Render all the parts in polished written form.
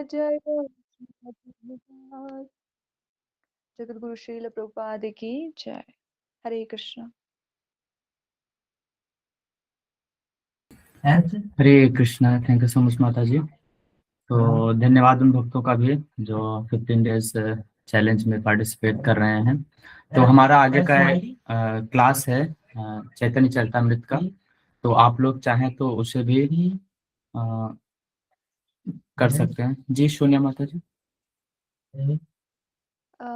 जय जगत गुरु श्रील प्रभुपाद की जय। Hare Krishna. Hare Krishna. Thank you so much माता जी। तो धन्यवाद उन भक्तों का भी जो 15 डेज चैलेंज में पार्टिसिपेट कर रहे हैं। तो हमारा आगे का क्लास है चैतन्य चरितामृत का। तो आप लोग चाहें तो उसे भी कर सकते हैं। जी सोनिया माता जी।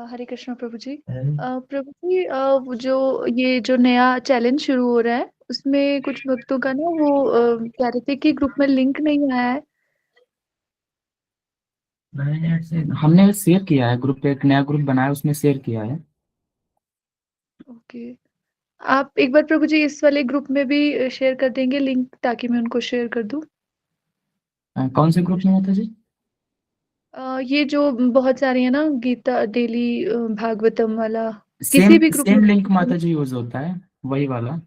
हरे कृष्ण प्रभु जी। प्रभु जी, वो जो नया चैलेंज शुरू हो रहा है उसमें कुछ भक्तों का ना वो कह रहे थे कि ग्रुप में लिंक नहीं आया है। हमने शेयर किया है, ग्रुप पे एक नया ग्रुप बनाया, उसमें शेयर किया है। ओके, आप एक बार प्रभु जी इस वाले ग्रुप में भी शेयर कर देंगे लिंक ताकि मैं उनको शेयर कर दूं। कौन से ग्रुप में माता जी? ये जो बहुत सारे हैं ना, गीता डेली भागवतम वाला, किसी सेम भी ग्रुप में। सेम लिंक माता जी यूज होता है, वही वाला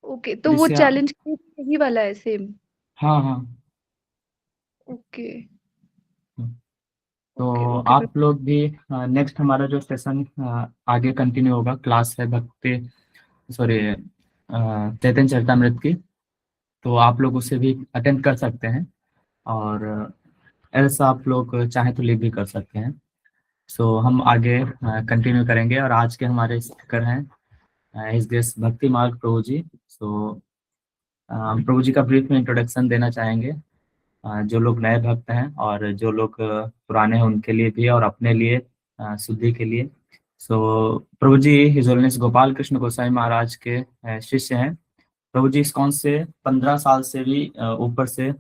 ओके, तो वो जिससे चैलेंज यही वाला है सेम। हाँ हाँ। ओके तो ओके ओके आप लोग भी नेक्स्ट हमारा जो सेशन आगे कंटिन्यू होगा, क्लास है भक्ति सॉरी चैतन्य चरितामृत की। तो आप लोग उसे भी अटेंड कर सकते हैं और ऐसा आप लोग चाहे तो लीव भी कर सकते हैं। सो हम आगे कंटिन्यू करेंगे और आज के हमारे स्पीकर हैं इस देश भक्ति मार्ग प्रभु जी। सो प्रभु जी का ब्रीफ में इंट्रोडक्शन देना चाहेंगे। जो लोग नए भक्त हैं और जो लोग पुराने हैं उनके लिए भी और अपने लिए शुद्धि के लिए। सो प्रभु जी हिज होलीनेस गोपाल कृष्ण गोसाई महाराज के शिष्य हैं। प्रभु जी इस्कॉन से 15 साल से भी ऊपर से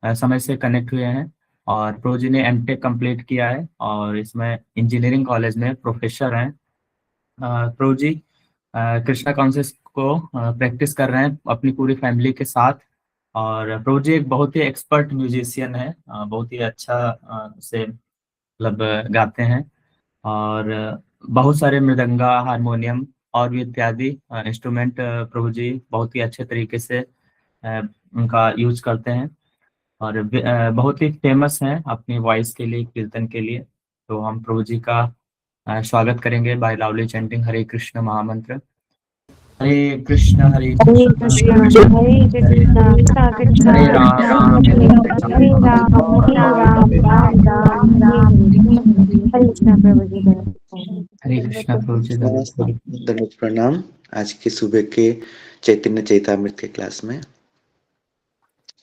समय से कनेक्ट हुए हैं और प्रभु जी ने एमटेक कंप्लीट किया है और इसमें इंजीनियरिंग कॉलेज में प्रोफेसर हैं। प्रभु जी कृष्णा कॉन्शियस को प्रैक्टिस कर रहे हैं अपनी पूरी फैमिली के साथ। और प्रभु जी एक बहुत ही एक्सपर्ट म्यूजिशियन है, बहुत ही अच्छा से मतलब गाते हैं और बहुत सारे मृदंगा हारमोनियम और भी इत्यादि इंस्ट्रूमेंट प्रभु जी बहुत ही अच्छे तरीके से उनका यूज करते हैं और बहुत ही फेमस हैं अपनी वॉइस के लिए, कीर्तन के लिए। तो हम प्रभु जी का स्वागत करेंगे बाय लावली चैंटिंग हरे कृष्ण महामंत्र। हरे कृष्ण हरे हरे कृष्ण कृष्णा हरे कृष्णा कृष्णा कृष्णा हरे हरे राम हरे हरे हरे राम राम राम हरे हरे। हरे कृष्णा प्रभु जी धन्यवाद। कृष्ण प्रभु जी धन्यवाद। दंडवत प्रणाम। आज के सुबह के चैतन्य चैतामृत के क्लास में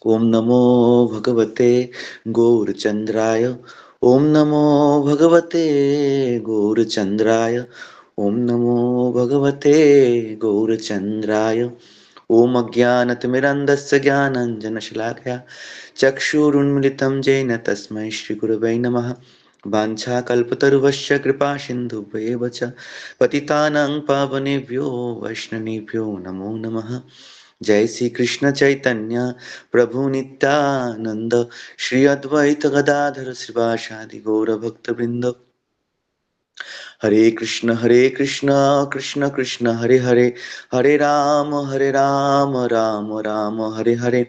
ओम नमो भगवते गौरचंद्राय, ओम नमो भगवते गौरचंद्राय, ओम नमो भगवते गौरचंद्राय। ओम अज्ञानतिमिरन्धस्य ज्ञानाञ्जनशलाकया चक्षुरुन्मिलितं येन तस्मै श्रीगुरवे नमः। वाञ्छाकल्पतरुभ्यश्च कृपा सिन्धुभ्येव च पतितानां पावनेभ्यो वैष्णवेभ्यो नमो नमः। जय श्री कृष्ण चैतन्य प्रभु नित्यानंद, श्री अद्वैत गदाधर श्रीवासादि गौर भक्त वृंद। हरे कृष्ण कृष्ण कृष्ण हरे हरे, हरे राम राम राम हरे हरे।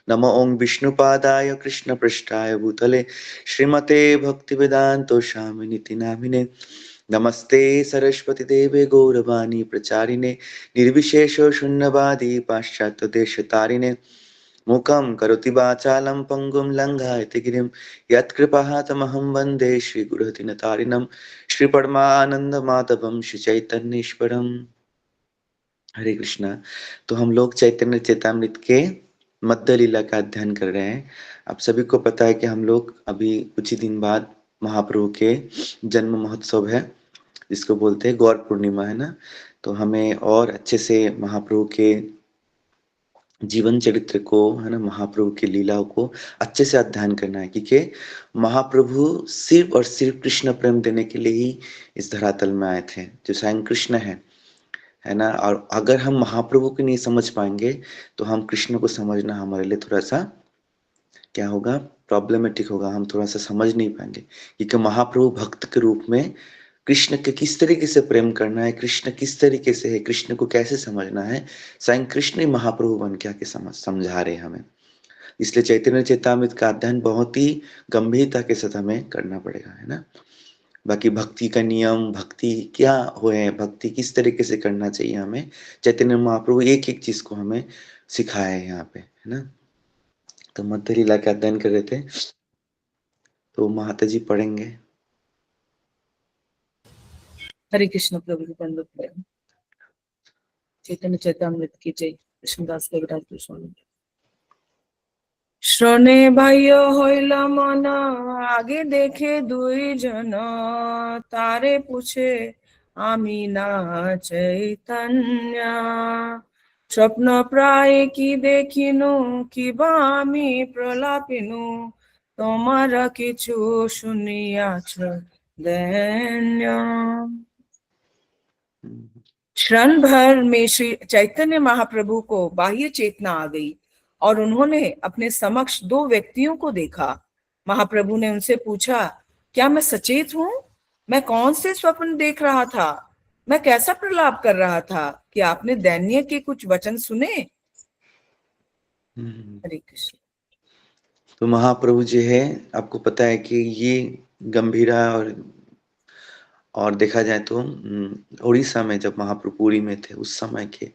नमो ओं विष्णुपादाय कृष्ण पृष्ठाय भूतले श्रीमते भक्तिवेदांतो स्वामी निति नामिने। नमस्ते सरस्वती देवे गौरवाणी प्रचारिणे, निर्विशेष शून्यवादी पाश्चात्य देश तारिणे। मूकं करोति वाचालं पंगुं लंघयति गिरिं, यत्कृपातमहं वन्दे श्रीगुरुदिनतारिणं। श्रीपरमानंद माधवं श्री चैतन्येश्वरम। हरे कृष्णा। तो हम लोग चैतन्य चेतामृत के मध्य लीला का अध्ययन कर रहे हैं। आप सभी को पता है कि हम लोग अभी कुछ ही दिन बाद महाप्रभु के जन्म महोत्सव है, जिसको बोलते हैं गौर पूर्णिमा, है ना। तो हमें और अच्छे से महाप्रभु के जीवन चरित्र को, है ना, महाप्रभु की लीलाओं को अच्छे से अध्ययन करना है, क्योंकि महाप्रभु सिर्फ और सिर्फ कृष्ण प्रेम देने के लिए ही इस धरातल में आए थे, जो स्वयं कृष्ण है ना। और अगर हम महाप्रभु को नहीं समझ पाएंगे तो हम कृष्ण को समझना हमारे लिए थोड़ा सा क्या होगा, प्रॉब्लमेटिक होगा। हम थोड़ा सा समझ नहीं पाएंगे, क्योंकि महाप्रभु भक्त के रूप में कृष्ण के किस तरीके से प्रेम करना है, कृष्ण किस तरीके से है, कृष्ण को कैसे समझना है, स्वयं कृष्ण ही महाप्रभु बन के आके समझा रहे हमें। इसलिए चैतन्य चैतामृत का अध्ययन बहुत ही गंभीरता के साथ हमें करना पड़ेगा, है ना। बाकी भक्ति का नियम, भक्ति क्या है, भक्ति किस तरीके से करना चाहिए हमें, चैतन्य महाप्रभु एक एक चीज को हमें सिखाया है यहाँ पे, है ना। तो मध्य लीला का अध्ययन कर रहे थे, तो महाता जी पढ़ेंगे। हरे कृष्ण प्रभु जी बंदो प्रेम चैतन्य चैतामृत की जय। कृष्णदास कविराज गोस्वामी। श्रणे भाइय हईल मन आगे देखे दुई जन तारे पूछे आमी ना चैतन्य स्वप्न प्राय की देखिनु किबा आमी प्रलापिनु तोमार किछु शुनियाछ धन्य। क्षण भर में श्री चैतन्य महाप्रभु को बाह्य चेतना आ गई और उन्होंने अपने समक्ष दो व्यक्तियों को देखा। महाप्रभु ने उनसे पूछा, क्या मैं सचेत हूँ? मैं कौन से स्वप्न देख रहा था? मैं कैसा प्रलाप कर रहा था? क्या आपने दैन्य के कुछ वचन सुने? हरे कृष्ण। तो महाप्रभु जो है, आपको पता है कि ये गंभीरा और देखा जाए तो उड़ीसा में जब महाप्रभु पुरी में थे, उस समय के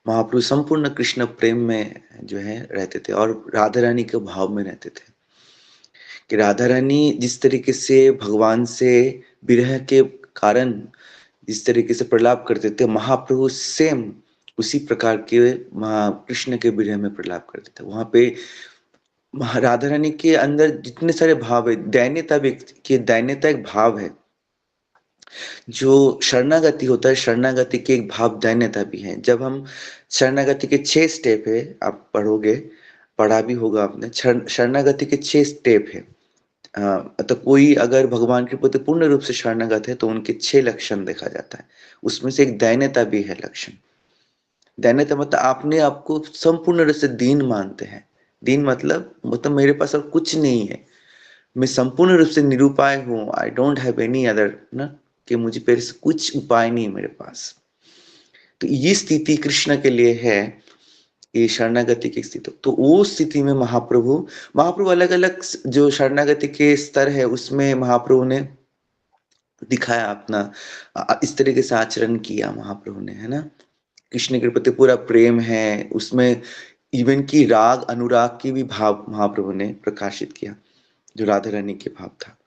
महाप्रभु संपूर्ण कृष्ण प्रेम में जो है रहते थे और राधा रानी के भाव में रहते थे कि राधा रानी जिस तरीके से भगवान से विरह के कारण जिस तरीके से प्रलाप करते थे, महाप्रभु सेम उसी प्रकार के कृष्ण के विरह में प्रलाप करते थे। वहां पे राधा रानी के अंदर जितने सारे भाव है, दैन्यता एक भाव है। जो शरणागति होता है, शरणागति के एक भाव दैन्यता भी है। जब हम शरणागति के 6 स्टेप है, आप पढ़ोगे, पढ़ा भी होगा आपने, शरणागति के 6 स्टेप है। तो कोई अगर भगवान के प्रति पूर्ण रूप से शरणागत है तो उनके 6 लक्षण देखा जाता है। उसमें से एक दैन्यता भी है लक्षण। दैन्यता मतलब आपने आपको संपूर्ण रूप से दीन मानते हैं। दीन मतलब मेरे पास और कुछ नहीं है, मैं संपूर्ण रूप से निरुपाय हूँ, I don't have any other, ना, कि मुझे पेड़ से कुछ उपाय नहीं मेरे पास। तो ये स्थिति कृष्ण के लिए है, ये शरणागति की स्थिति। तो वो स्थिति में महाप्रभु अलग अलग जो शरणागति के स्तर है उसमें महाप्रभु ने दिखाया अपना, इस तरीके से आचरण किया महाप्रभु ने, है ना। कृष्ण के प्रति पूरा प्रेम है उसमें, इवन की राग अनुराग की भी भाव महाप्रभु ने प्रकाशित किया, जो राधा रानी के भाव था।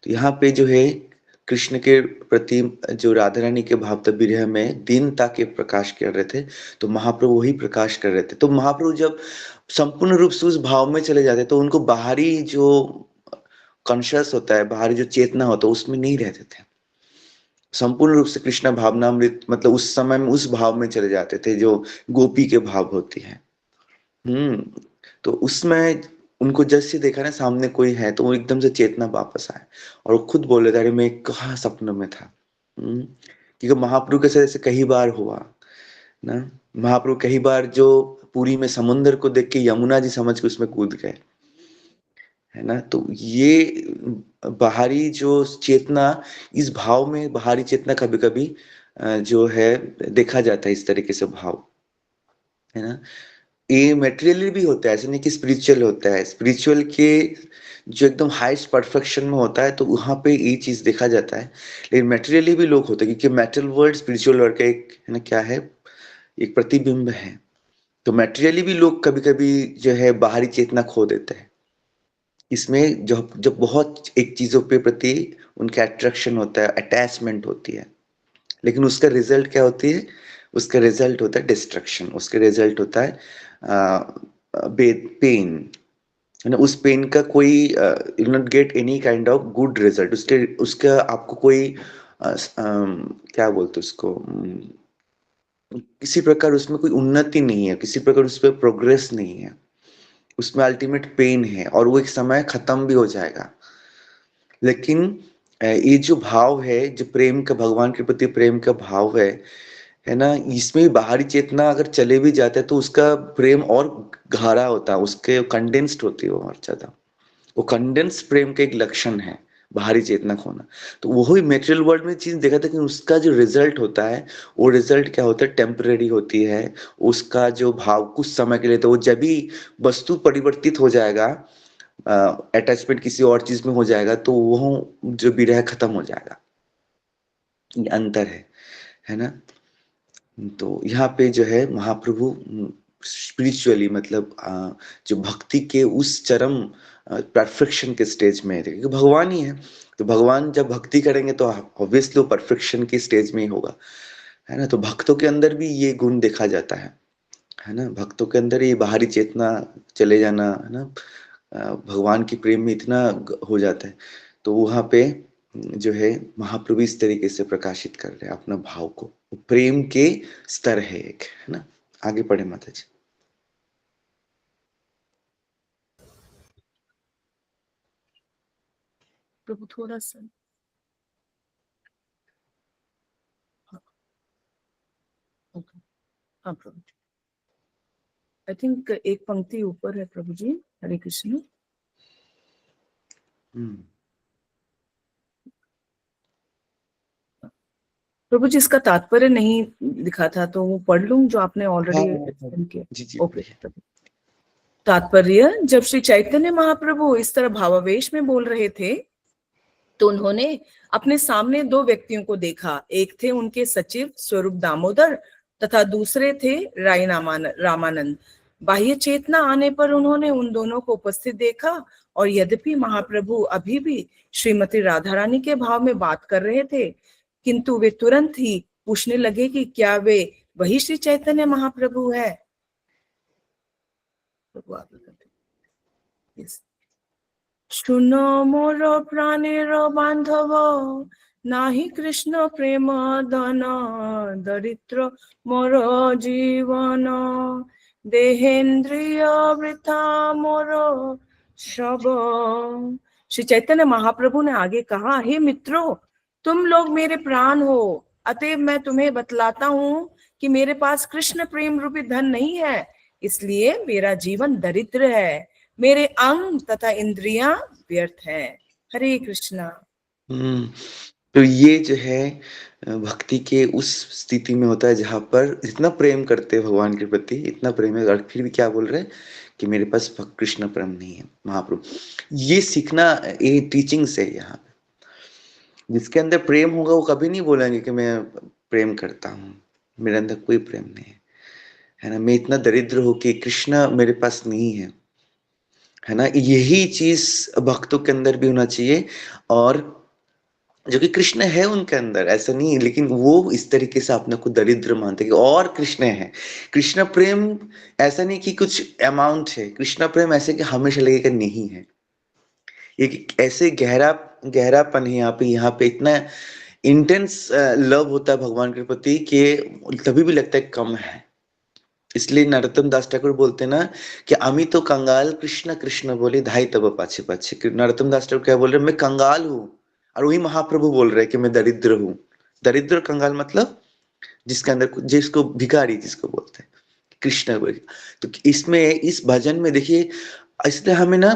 तो यहाँ पे जो है कृष्ण के प्रति जो राधा रानी के भाव था, विरह में दीनता के प्रकाश कर रहे थे, तो महाप्रभु वही प्रकाश कर रहे थे। तो महाप्रभु जब संपूर्ण रूप से उस भाव में चले जाते तो उनको बाहरी जो कॉन्शियस होता है, बाहरी जो चेतना होता है, उसमें नहीं रहते थे। संपूर्ण रूप से कृष्ण भावनामृत मतलब उस समय में उस भाव में चले जाते थे जो गोपी के भाव होती है। तो उसमें उनको जैसे देखा ना सामने कोई है तो वो एकदम से चेतना वापस आए और वो खुद बोले थे, अरे मैं कहाँ सपनों में था। क्योंकि महाप्रभु के साथ ऐसे कई बार हुआ ना। महाप्रभु कई बार जो पुरी में समुद्र को देख के यमुना जी समझ के उसमें कूद गए, है ना। तो ये बाहरी जो चेतना, इस भाव में बाहरी चेतना कभी कभी जो है देखा जाता है, इस तरीके से भाव, है ना। ये मेटेरियली भी होता है, ऐसे नहीं कि स्पिरिचुअल होता है। स्पिरिचुअल के जो एकदम हाईएस्ट परफेक्शन में होता है तो वहां पे ये चीज देखा जाता है, लेकिन मेटेरियली भी लोग होते हैं, क्योंकि मेटल वर्ल्ड स्पिरिचुअल वर्ल्ड का एक, है ना, क्या है, एक प्रतिबिंब है। तो मेटेरियली भी लोग कभी कभी जो है बाहरी चेतना खो देते हैं। इसमें जब बहुत एक चीजों पे प्रति उनका अट्रैक्शन होता है, अटैचमेंट होती है, लेकिन उसका रिजल्ट क्या होती है, उसका रिजल्ट होता है डिस्ट्रक्शन, उसका रिजल्ट होता है पेन, है ना। उस पेन का कोई you not get any kind of good result, उसका आपको कोई क्या बोलते उसको, किसी प्रकार उसमें कोई उन्नति नहीं है, किसी प्रकार उस पर प्रोग्रेस नहीं है, उसमें अल्टीमेट पेन है और वो एक समय खत्म भी हो जाएगा। लेकिन ये जो भाव है, जो प्रेम का, भगवान के प्रति प्रेम का भाव है ना, इसमें बाहरी चेतना अगर चले भी जाते हैं तो उसका प्रेम और गहरा होता है, उसके कंडेंस्ड होती है और ज्यादा। वो कंडेंस प्रेम का एक लक्षण है बाहरी चेतना खोना। तो वही मेटेरियल वर्ल्ड में चीज देखा था कि उसका जो रिजल्ट होता है, वो रिजल्ट क्या होता है, टेम्पररी होती है। उसका जो भाव कुछ समय के लिए, तो वो जब भी वस्तु परिवर्तित हो जाएगा, अटैचमेंट किसी और चीज में हो जाएगा, तो वो जो विरह खत्म हो जाएगा। ये अंतर है ना। तो यहाँ पे जो है महाप्रभु स्पिरिचुअली मतलब जो भक्ति के उस चरम परफेक्शन के स्टेज में है, क्योंकि भगवान ही है। तो भगवान जब भक्ति करेंगे तो ऑब्वियसली वो परफेक्शन की स्टेज में ही होगा, है ना। तो भक्तों के अंदर भी ये गुण देखा जाता है ना। भक्तों के अंदर ये बाहरी चेतना चले जाना, है ना, भगवान की प्रेम में इतना हो जाता है। तो वहाँ पे जो है महाप्रभु इस तरीके से प्रकाशित कर रहे हैं अपना भाव को, प्रेम के स्तर है एक, है ना। आगे पढ़े माता जी। प्रभु थोड़ा सा, हाँ, ओके, हाँ प्रभु, आई थिंक एक पंक्ति ऊपर है प्रभु जी। हरे कृष्ण। प्रभु जी इसका तात्पर्य नहीं लिखा था, तो वो पढ़ लूं जो आपने ऑलरेडी एक्सप्लेन किया। जी ओके प्रभु। तात्पर्य, जब श्री चैतन्य महाप्रभु इस तरह भावावेश में बोल रहे थे तो उन्होंने अपने सामने दो व्यक्तियों को देखा। एक थे उनके सचिव स्वरूप दामोदर तथा दूसरे थे राय रामानंद। बाह्य चेतना आने पर उन्होंने उन दोनों को उपस्थित देखा, और यद्यपि महाप्रभु अभी भी श्रीमती राधा रानी के भाव में बात कर रहे थे, किंतु वे तुरंत ही पूछने लगे कि क्या वे वही श्री चैतन्य महाप्रभु है। प्रभु आगे करते। Yes. শুনো মোর প্রাণের বান্ধব, নাহি কৃষ্ণ প্রেম ধন, দরিদ্র মোর জীবন, देहेन्द्रिय वृथा मोर सब। श्री चैतन्य महाप्रभु ने आगे कहा, हे मित्रों, तुम लोग मेरे प्राण हो, अतएव मैं तुम्हें बतलाता हूँ कि मेरे पास कृष्ण प्रेम रूपी धन नहीं है, इसलिए मेरा जीवन दरिद्र है, मेरे अंग तथा इंद्रियां व्यर्थ हैं। हरे कृष्णा। तो ये जो है भक्ति के उस स्थिति में होता है जहां पर इतना प्रेम करते हैं भगवान के प्रति, इतना प्रेम है, और फिर भी क्या बोल रहे हैं कि मेरे पास कृष्ण प्रेम नहीं है। महाप्रभु ये सीखना, ये टीचिंग से यहाँ पे जिसके अंदर प्रेम होगा वो कभी नहीं बोलेंगे कि मैं प्रेम करता हूँ, मेरे अंदर कोई प्रेम नहीं है ना। मैं इतना दरिद्र हूँ कि कृष्ण मेरे पास नहीं है ना। यही चीज भक्तों के अंदर भी होना चाहिए, और जो कि कृष्ण है उनके अंदर, ऐसा नहीं है, लेकिन वो इस तरीके से अपने को दरिद्र मानते कि और कृष्ण है। कृष्ण प्रेम ऐसा नहीं कि कुछ अमाउंट है, कृष्ण प्रेम ऐसे कि हमेशा लगेगा नहीं है। एक ऐसे गहरापन है यहाँ पे इतना इंटेंस लव होता है भगवान के प्रति कि तभी भी लगता है कम है। इसलिए नरोत्तम दास ठाकुर बोलते ना कि अमी तो कंगाल कृष्ण कृष्ण बोले धाई तब पाछे पाछे। नरोत्तम दास ठाकुर क्या बोल रहे हैं, मैं कंगाल हूँ, और वही महाप्रभु बोल रहे हैं कि मैं दरिद्र हूँ। दरिद्र कंगाल मतलब जिसके अंदर, जिसको भिखारी जिसको बोलते हैं, कृष्ण बोल। तो इसमें इस भजन में देखिए, इसलिए हमें ना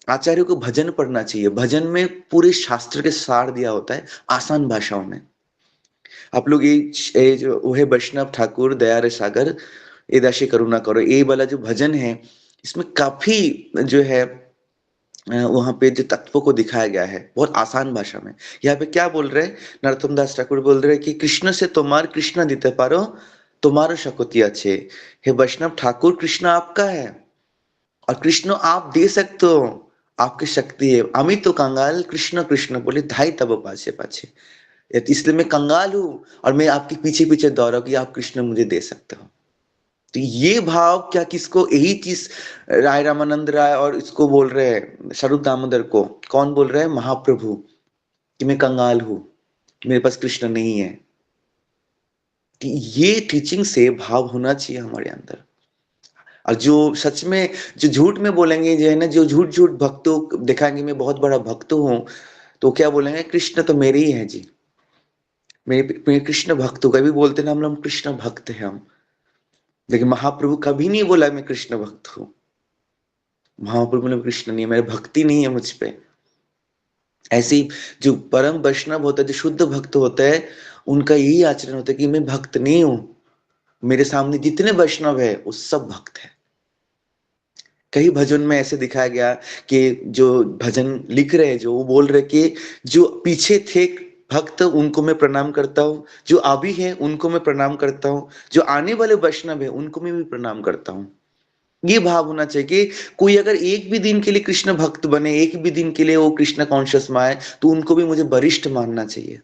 आचार्यों को भजन पढ़ना चाहिए। भजन में पूरे शास्त्र के सार दिया होता है आसान भाषाओं में। आप लोग ये जो वो है वैष्णव ठाकुर दया रे सागर ए दाशी करुणा करो, ये वाला जो भजन है, इसमें काफी जो है वहां पे जो तत्वों को दिखाया गया है बहुत आसान भाषा में। यहाँ पे क्या बोल रहे हैं, नरोत्तम दास ठाकुर बोल रहे हैं कि कृष्ण से तुम्हार कृष्ण दीते पारो तुम्हारो शकुति अच्छे। हे वैष्णव ठाकुर, कृष्ण आपका है और कृष्ण आप दे सकते हो, आपकी शक्ति है। अमित तो कंगाल कृष्ण कृष्ण बोले धाई तब पाछे पाछे, इसलिए मैं कंगाल हूं और मैं आपके पीछे पीछे दौड़ा कि आप कृष्ण मुझे दे सकते हो। तो ये भाव क्या, किसको, यही चीज राय रामानंद राय और इसको बोल रहे हैं, स्वरूप दामोदर को कौन बोल रहे हैं, महाप्रभु, कि मैं कंगाल हूं, मेरे पास कृष्ण नहीं है। कि ये टीचिंग से भाव होना चाहिए हमारे अंदर। और जो सच में, जो झूठ में बोलेंगे, जो है ना, जो झूठ झूठ भक्तों दिखाएंगे मैं बहुत बड़ा भक्त हूं, तो क्या बोलेंगे, कृष्ण तो मेरे ही है जी, मेरे कृष्ण भक्त हूं। कभी बोलते ना हम लोग कृष्ण भक्त है हम, लेकिन महाप्रभु कभी नहीं बोला मैं कृष्ण भक्त हूं। महाप्रभु ने कृष्ण नहीं, मेरे भक्ति नहीं है मुझ पे। ऐसी जो परम वैष्णव होता है, जो शुद्ध भक्त होता है, उनका यही आचरण होता है कि मैं भक्त नहीं हूं, मेरे सामने जितने वैष्णव है वो सब भक्त है। कई भजन में ऐसे दिखाया गया कि जो भजन लिख रहे हैं, जो वो बोल रहे कि जो पीछे थे भक्त उनको मैं प्रणाम करता हूँ, जो अभी है उनको मैं प्रणाम करता हूँ, जो आने वाले वैष्णव है उनको मैं भी प्रणाम करता हूँ। ये भाव होना चाहिए कि कोई अगर एक भी दिन के लिए कृष्ण भक्त बने, एक भी दिन के लिए वो कृष्ण कॉन्शियस में आए, तो उनको भी मुझे वरिष्ठ मानना चाहिए।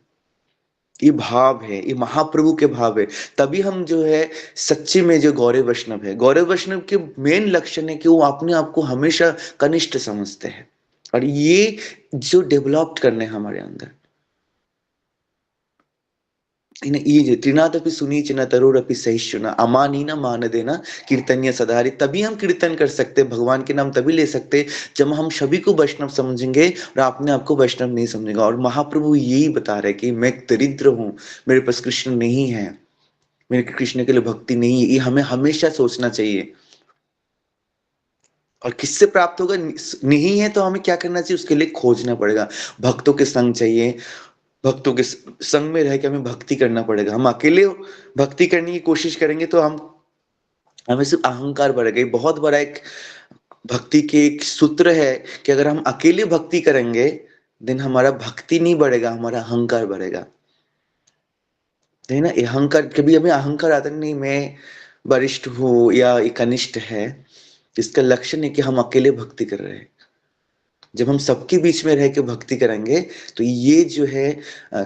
ये भाव है, ये महाप्रभु के भाव है। तभी हम जो है सच्चे में जो गौरव वैष्णव है, गौरव वैष्णव के मेन लक्षण है कि वो अपने आप को हमेशा कनिष्ठ समझते हैं, और ये जो डेवलप्ड करने हमारे अंदर ये त्रिनादपि सुनी चिना तरुरपि सहिष्णुना अमानीना मान देना कीर्तन्य सदारी। तभी हम कीर्तन कर सकते, भगवान के नाम तभी ले सकते जब हम सभी को वैष्णव समझेंगे और अपने आप को वैष्णव नहीं समझेंगे। और महाप्रभु यही बता रहे कि मैं दरिद्र हूं, मेरे पास कृष्ण नहीं है, मेरे कृष्ण के लिए भक्ति नहीं है। ये हमें हमेशा सोचना चाहिए। और किससे प्राप्त होगा? नहीं है तो हमें क्या करना चाहिए? उसके लिए खोजना पड़ेगा, भक्तों के संग चाहिए, भक्तों के संग में रह के हमें भक्ति करना पड़ेगा। हम अकेले भक्ति करने की कोशिश करेंगे तो हमें सिर्फ अहंकार बढ़ेगा। ये बहुत बड़ा एक भक्ति के एक सूत्र है कि अगर हम अकेले भक्ति करेंगे देन हमारा भक्ति नहीं बढ़ेगा, हमारा अहंकार बढ़ेगा। है ना? ये अहंकार, कभी हमें अहंकार आता नहीं मैं वरिष्ठ हूँ या एक कनिष्ठ है। इसका लक्षण है कि हम अकेले भक्ति कर रहे हैं। जब हम सबके बीच में रह के भक्ति करेंगे तो ये जो है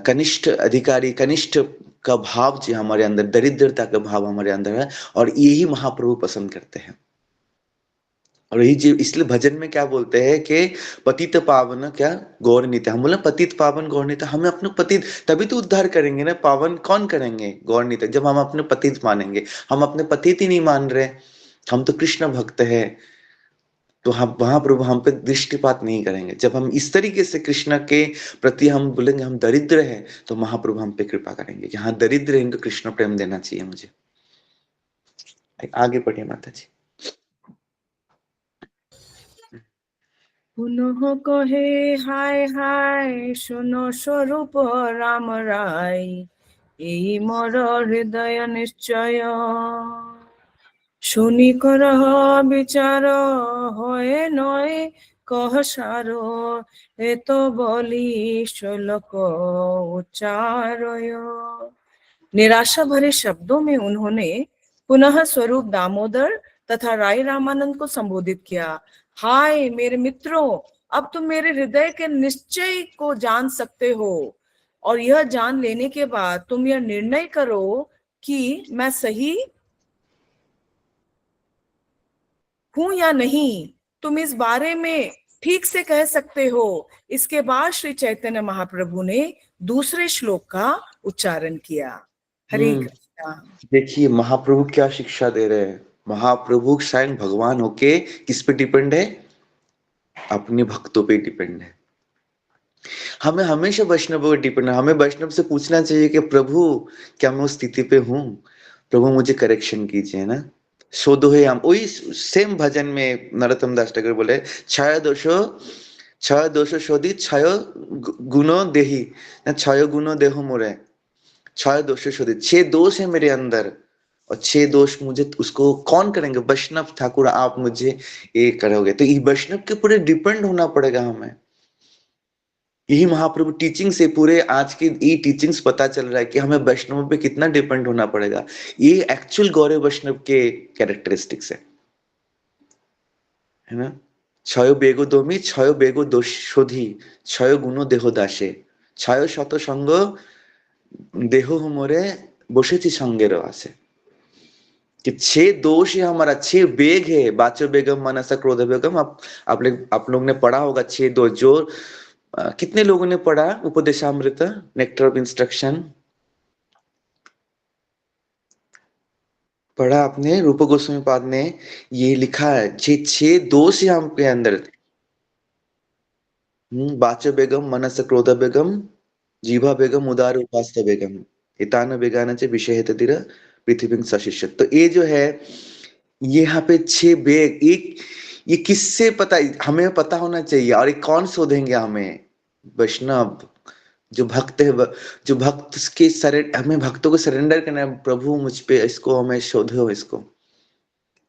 कनिष्ठ अधिकारी, कनिष्ठ का भाव जो हमारे अंदर, दरिद्रता का भाव हमारे अंदर है, और यही महाप्रभु पसंद करते हैं। और यही जो इसलिए भजन में क्या बोलते हैं कि पतित पावन क्या गौर नीता। हम बोले पतित पावन गौर नीता, हमें अपने पतित तभी तो उद्धार करेंगे ना। पावन कौन करेंगे? गौर नीता। जब हम अपने पतित मानेंगे, हम अपने पतित ही नहीं मान रहे, हम तो कृष्ण भक्त है, तो हम वहां प्रभु हम पे दृष्टिपात नहीं करेंगे। जब हम इस तरीके से कृष्ण के प्रति हम बोलेंगे हम दरिद्र हैं, तो महाप्रभु हम पे कृपा करेंगे कि हाँ दरिद्र हैं, इनको कृष्ण प्रेम देना चाहिए मुझे। आगे बढ़िए माता जी। पुनः कहे हाय हाय सुनो स्वरूप राम राय, এই মোর হৃদয় নিশ্চয় শুনি কর বিচার হয় নয় কহ সার এত বলি শ্লোক उच्चारय। निराशा भरे शब्दों में उन्होंने पुनः स्वरूप दामोदर तथा राय रामानंद को संबोधित किया। हाय मेरे मित्रों, अब तुम मेरे हृदय के निश्चय को जान सकते हो, और यह जान लेने के बाद तुम यह निर्णय करो कि मैं सही हूं या नहीं। तुम इस बारे में ठीक से कह सकते हो। इसके बाद श्री चैतन्य महाप्रभु ने दूसरे श्लोक का उच्चारण किया। हरे कृष्णा। देखिए महाप्रभु क्या शिक्षा दे रहे हैं। महाप्रभु स्वयं भगवान होके किस पे डिपेंड है? अपने भक्तों पे डिपेंड है। हमें हमेशा वैष्णव पे डिपेंड है। हमें वैष्णव से पूछना चाहिए कि प्रभु क्या मैं उस स्थिति पे हूँ? प्रभु मुझे करेक्शन कीजिए ना। शोधो है हम, वही सेम भजन में नरोत्तम दास ठाकुर बोले छय दोषो शोधित छय गुणो देही, छय गुणो देहो मोरे, छह दोष शोधित। 6 दोष है मेरे अंदर, और 6 दोष मुझे उसको कौन करेंगे? वैष्णव ठाकुर आप मुझे ये करोगे। तो ये वैष्णव के पूरे डिपेंड होना पड़ेगा हमें। यही महाप्रभु टीचिंग से पूरे आज की ये टीचिंग्स पता चल रहा है कि हमें वैष्णव पे कितना डिपेंड होना पड़ेगा। ये एक्चुअल गौरव वैष्णव के कैरेक्टरिस्टिक्स है ना। छय बेगो दोमी छय बेगो दोष शोधी छय गुणो देह दासे छय शत संग देह मोरे बसेছি সঙ্গের आसे। कि 6 दोष है हमारा, 6 बेग है, वाचो बेगम मनसा क्रोध बेगम। आप लोग ने पढ़ा होगा 6 दोष। जो कितने लोगों ने पढ़ा उपदेशामृत नेक्टर ऑफ इंस्ट्रक्शन? पढ़ा आपने? रूप गोस्वामी पाद ने ये लिखा है 6 दोष है हम पे अंदर। वाचो बेगम मनस क्रोध बेगम जीवा बेगम उदार उपास्त बेगम हितान बेगाना चे विषय तीर पृथ्वी सशिष्य। तो ये जो है ये यहाँ पे 6 बेग, एक ये किससे पता? हमें पता होना चाहिए। और ये कौन शोधेंगे हमें? वैष्णव जो भक्त है, जो भक्त के हमें भक्तों को सरेंडर करना है, प्रभु मुझ पे इसको हमें शोधो इसको।